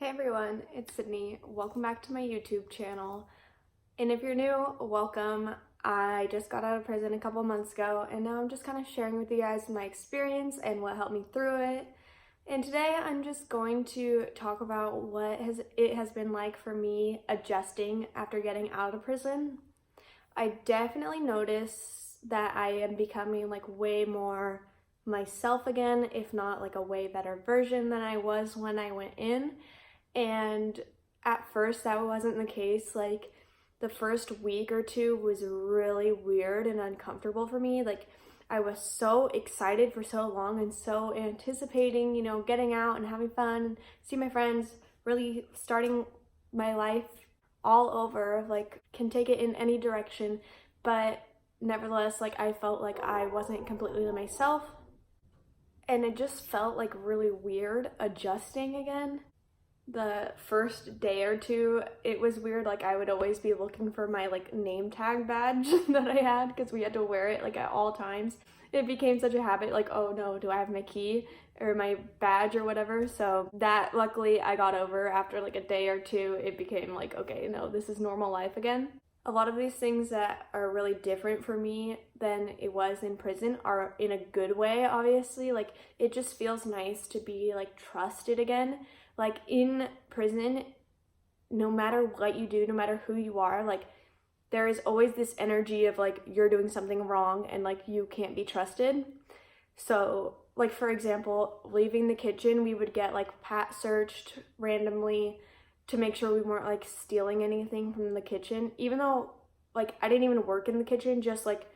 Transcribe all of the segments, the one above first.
Hey everyone, it's Sydney. Welcome back to my YouTube channel. And if you're new, welcome. I just got out of prison a couple months ago and now I'm just kind of sharing with you guys my experience and what helped me through it. And today I'm just going to talk about what it has been like for me adjusting after getting out of prison. I definitely notice that I am becoming like way more myself again, if not like a way better version than I was when I went in. And at first that wasn't the case. Like the first week or two was really weird and uncomfortable for me. Like I was so excited for so long and so anticipating, getting out and having fun and see my friends, really starting my life all over, like can take it in any direction. But nevertheless, like I felt like I wasn't completely myself. And it just felt like really weird adjusting again. The first day or two, it was weird. Like I would always be looking for my like name tag badge that I had because we had to wear it like at all times. It became such a habit, like, oh no, do I have my key or my badge or whatever? So that luckily I got over after like a day or two. It became like, okay, no, this is normal life again. A lot of these things that are really different for me than it was in prison are in a good way, obviously. Like it just feels nice to be like trusted again. Like in prison, no matter what you do, no matter who you are, like there is always this energy of like you're doing something wrong and like you can't be trusted. So like for example, leaving the kitchen, we would get like pat searched randomly to make sure we weren't like stealing anything from the kitchen, even though like I didn't even work in the kitchen, just like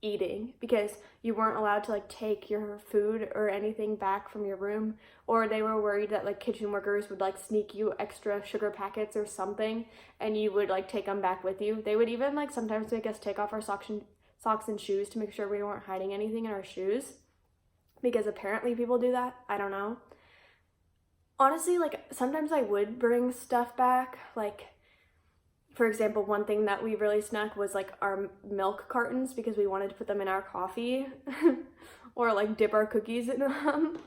eating, because you weren't allowed to like take your food or anything back from your room, or they were worried that like kitchen workers would like sneak you extra sugar packets or something and you would like take them back with you. They would even like sometimes make us take off our socks and shoes to make sure we weren't hiding anything in our shoes, because apparently people do that. I don't know. Honestly, like sometimes I would bring stuff back. Like for example, one thing that we really snuck was like our milk cartons, because we wanted to put them in our coffee or like dip our cookies in them.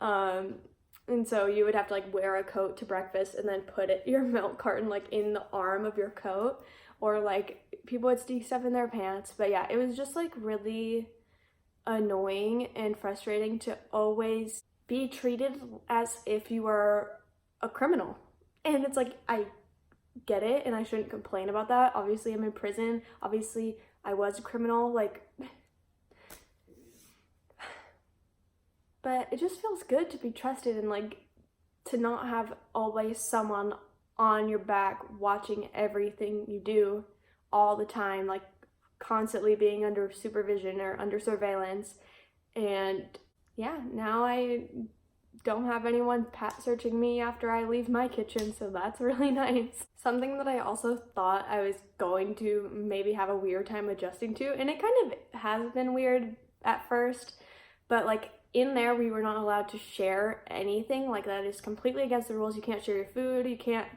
And so you would have to like wear a coat to breakfast and then put your milk carton like in the arm of your coat, or like people would sneak stuff in their pants. But yeah, it was just like really annoying and frustrating to always be treated as if you were a criminal. And it's like, I get it and I shouldn't complain about that. Obviously I'm in prison. Obviously I was a criminal, like, but it just feels good to be trusted and like to not have always someone on your back watching everything you do all the time, like constantly being under supervision or under surveillance. And yeah, now I don't have anyone pat searching me after I leave my kitchen, so that's really nice. Something that I also thought I was going to maybe have a weird time adjusting to, and it kind of has been weird at first, but like in there we were not allowed to share anything. Like that is completely against the rules. You can't share your food, you can't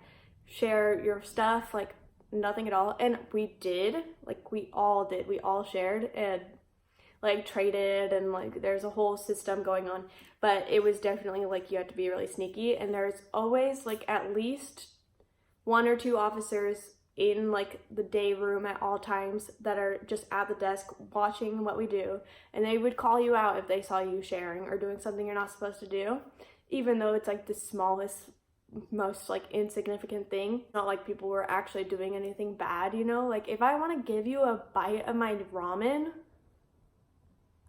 share your stuff, like nothing at all. And we did, like we all shared and like traded, and like there's a whole system going on. But it was definitely like you have to be really sneaky, and there's always like at least one or two officers in like the day room at all times that are just at the desk watching what we do, and they would call you out if they saw you sharing or doing something you're not supposed to do, even though it's like the smallest, most like insignificant thing. Not like people were actually doing anything bad, like if I want to give you a bite of my ramen,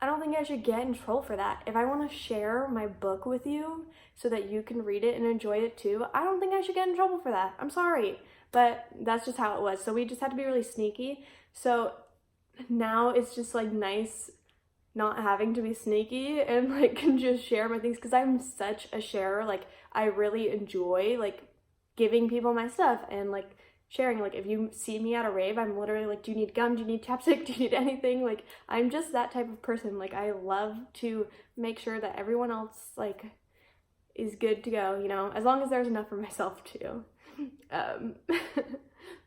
I don't think I should get in trouble for that. If I want to share my book with you so that you can read it and enjoy it too, I don't think I should get in trouble for that. I'm sorry, but that's just how it was. So we just had to be really sneaky. So now it's just like nice not having to be sneaky and like can just share my things, because I'm such a sharer. Like I really enjoy like giving people my stuff and like sharing. Like if you see me at a rave, I'm literally like, do you need gum, do you need chapstick, do you need anything? Like I'm just that type of person. Like I love to make sure that everyone else like is good to go, as long as there's enough for myself too.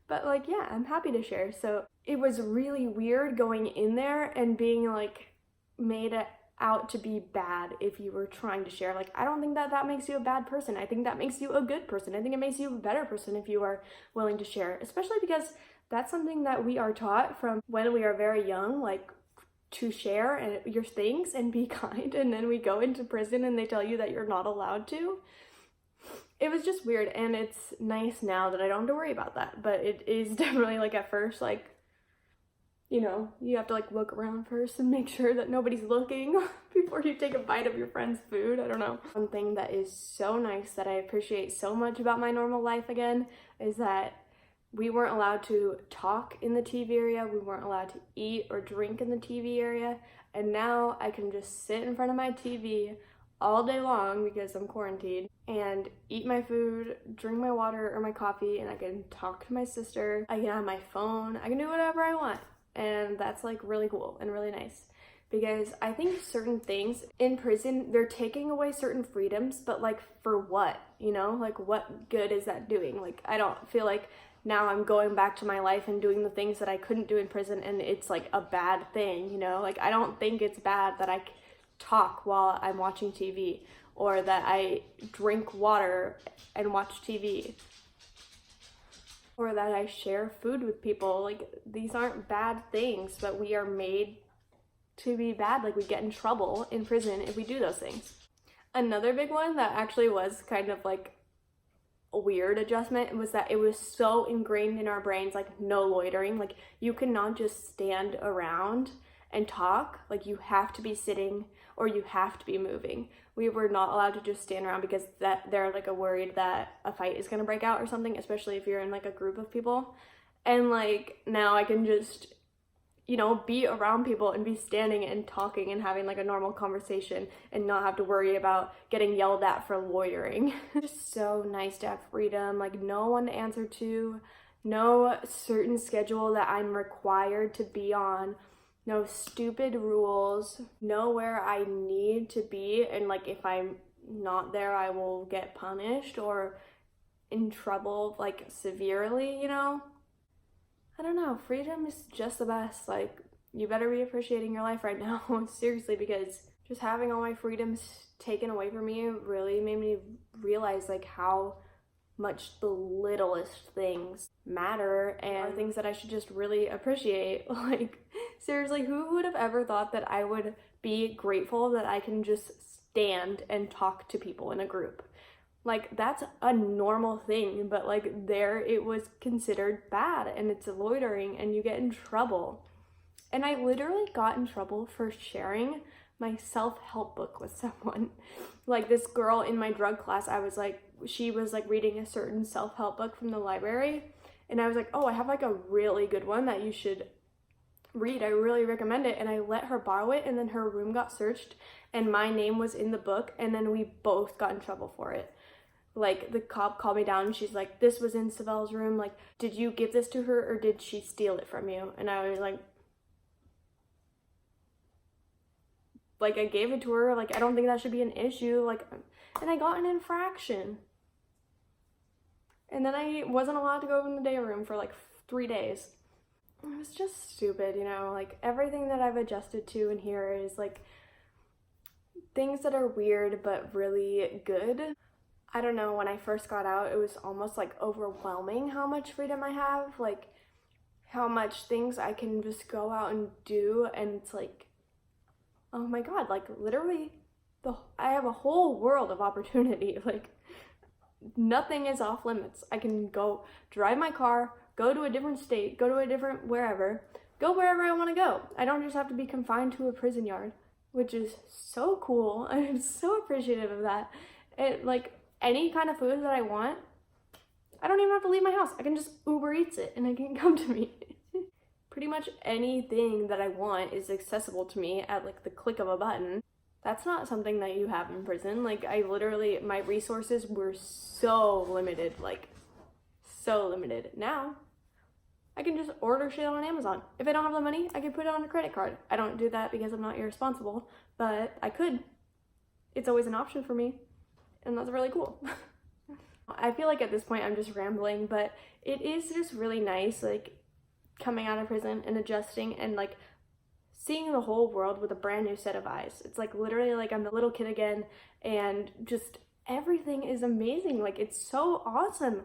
But like yeah, I'm happy to share. So it was really weird going in there and being like made out to be bad if you were trying to share. Like, I don't think that that makes you a bad person. I think that makes you a good person. I think it makes you a better person if you are willing to share, especially because that's something that we are taught from when we are very young, like to share and your things and be kind, and then we go into prison and they tell you that you're not allowed to. It was just weird, and it's nice now that I don't have to worry about that, but it is definitely like at first, like, you know, you have to like look around first and make sure that nobody's looking before you take a bite of your friend's food. I don't know. One thing that is so nice that I appreciate so much about my normal life again is that we weren't allowed to talk in the TV area. We weren't allowed to eat or drink in the TV area. And now I can just sit in front of my TV all day long because I'm quarantined and eat my food, drink my water or my coffee, and I can talk to my sister. I can have my phone. I can do whatever I want. And that's like really cool and really nice, because I think certain things in prison, they're taking away certain freedoms, but like for what, you know, like what good is that doing? Like, I don't feel like now I'm going back to my life and doing the things that I couldn't do in prison and it's like a bad thing, you know? Like, I don't think it's bad that I talk while I'm watching TV, or that I drink water and watch TV, or that I share food with people. Like, these aren't bad things, but we are made to be bad. Like, we get in trouble in prison if we do those things. Another big one that actually was kind of like a weird adjustment was that it was so ingrained in our brains, like no loitering. Like, you cannot just stand around and talk. Like, you have to be sitting or you have to be moving. We were not allowed to just stand around because that they're like worried that a fight is gonna break out or something, especially if you're in like a group of people. And like, now I can just, you know, be around people and be standing and talking and having like a normal conversation and not have to worry about getting yelled at for loitering. Just so nice to have freedom, like no one to answer to, no certain schedule that I'm required to be on, no stupid rules, know where I need to be, and like if I'm not there I will get punished or in trouble like severely, you know? I don't know, freedom is just the best. Like, you better be appreciating your life right now, seriously, because just having all my freedoms taken away from me really made me realize like how much the littlest things matter and are things that I should just really appreciate. Like, seriously, who would have ever thought that I would be grateful that I can just stand and talk to people in a group? Like, that's a normal thing, but like there it was considered bad and it's loitering and you get in trouble. And I literally got in trouble for sharing my self-help book with someone. Like, this girl in my drug class, she was like reading a certain self-help book from the library, and I was like, oh, I have like a really good one that you should read. I really recommend it. And I let her borrow it, and then her room got searched and my name was in the book, and then we both got in trouble for it. Like, the cop called me down and she's like, this was in Savelle's room. Like, did you give this to her or did she steal it from you? And I was like, I gave it to her. Like, I don't think that should be an issue. Like, and I got an infraction. And then I wasn't allowed to go in the day room for like 3 days. It was just stupid, you know? Like, everything that I've adjusted to in here is like things that are weird but really good. I don't know, when I first got out, it was almost like overwhelming how much freedom I have, like how much things I can just go out and do, and it's like, oh my god, like literally I have a whole world of opportunity. Like, nothing is off limits. I can go drive my car, go to a different state, go to a different go wherever I want to go. I don't just have to be confined to a prison yard, which is so cool. I'm so appreciative of that. It, like, any kind of food that I want, I don't even have to leave my house. I can just Uber Eats it and it can come to me. Pretty much anything that I want is accessible to me at like the click of a button. That's not something that you have in prison. Like, I literally, my resources were so limited, like so limited. Now, I can just order shit on Amazon. If I don't have the money, I can put it on a credit card. I don't do that because I'm not irresponsible, but I could. It's always an option for me, and that's really cool. I feel like at this point I'm just rambling, but it is just really nice, like, coming out of prison and adjusting and like seeing the whole world with a brand new set of eyes. It's like literally like I'm a little kid again, and just everything is amazing. Like, it's so awesome.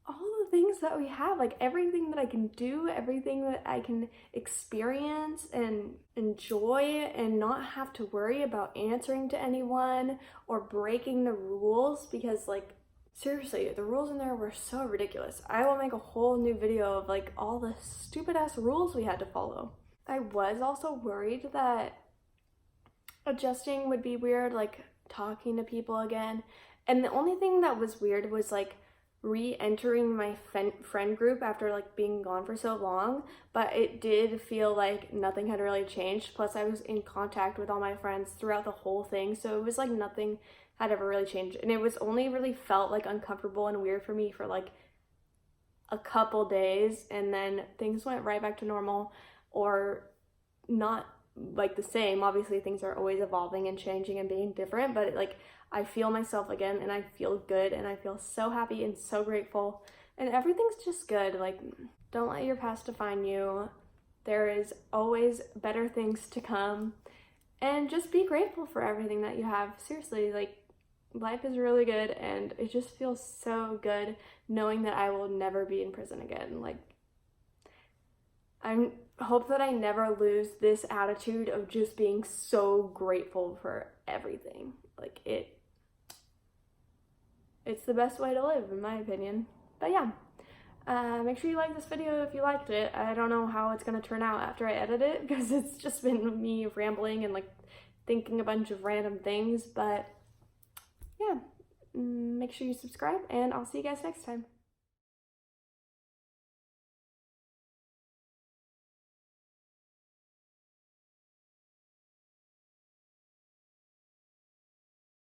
All the things that we have, like everything that I can do, everything that I can experience and enjoy and not have to worry about answering to anyone or breaking the rules, because like seriously, the rules in there were so ridiculous. I will make a whole new video of like all the stupid ass rules we had to follow. I was also worried that adjusting would be weird, like talking to people again. And the only thing that was weird was like re-entering my friend group after like being gone for so long, but it did feel like nothing had really changed. Plus I was in contact with all my friends throughout the whole thing, so it was like nothing had ever really changed, and it was only really felt like uncomfortable and weird for me for like a couple days, and then things went right back to normal, or not like the same. Obviously things are always evolving and changing and being different, but like I feel myself again, and I feel good, and I feel so happy and so grateful, and everything's just good. Like, don't let your past define you. There is always better things to come, and just be grateful for everything that you have. Seriously, like, life is really good, and it just feels so good knowing that I will never be in prison again. Like, I hope that I never lose this attitude of just being so grateful for everything. Like, it's the best way to live, in my opinion. But yeah, make sure you like this video if you liked it. I don't know how it's gonna turn out after I edit it, because it's just been me rambling and like thinking a bunch of random things. But yeah, make sure you subscribe, and I'll see you guys next time.